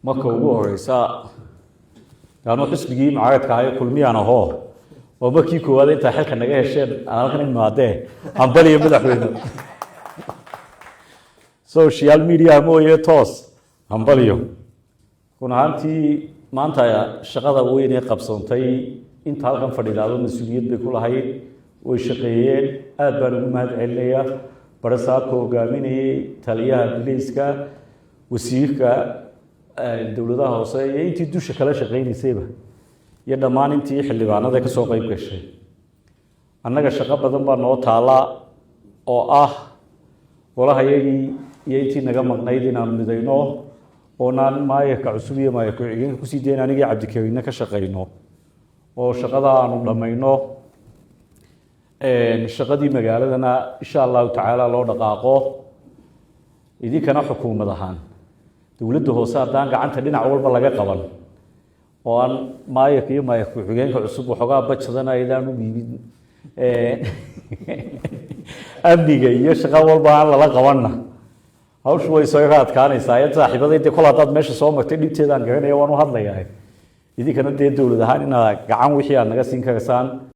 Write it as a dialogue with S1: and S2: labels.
S1: marka ugu horeysa gaano xisbigii mucaaradka ay kulmiyaan aho oo markii koowaad inta xilka naga hesheen aan halkan imaadee hambaliyo madaxweyne social media mooyee toos hambaliyo kuna hantii maanta shaqada weyn ee qabsoontay inta halkan fadhidaado mas'uuliyad bay ku lahayd way shaqeeyeen aad baan ugu mahadcelinayaa barasaabka hogaaminayay taliyaha booliiska wasiirka dawladaha hoose iyo intii dusha kala shaqeynaysayba iyo dhammaan intii xildhibaanada ka soo qayb gashay annaga shaqo badan baa noo taala oo ah golahayagii iyo intii naga maqnayd inaan midayno oonaan maayarka cusub iyo maayarka ku-xigeenka kusii dayn anigii cabdikariinna ka shaqeyno oo shaqada aanu dhammayno shaqadii magaaladana insha allahu tacaala loo dhaqaaqo idinkana xukuumad ahaan dowladda hoose haddaan gacanta dhinac walba laga qaban oo aan maayarka iyo maayarka ku-xigeenka cusub waxoogaa bajadana aydaan u dhiibin amniga iyo shaqo walba aan lala qabanna hawshu way soo adkaanaysaa ee saaxiibaday dee kol haddaad meesha soo martay dhibteedaan garanaya waan u hadlayaa idinkana dee dowlad ahaan inaad gacan wixii aad naga siin karaysaan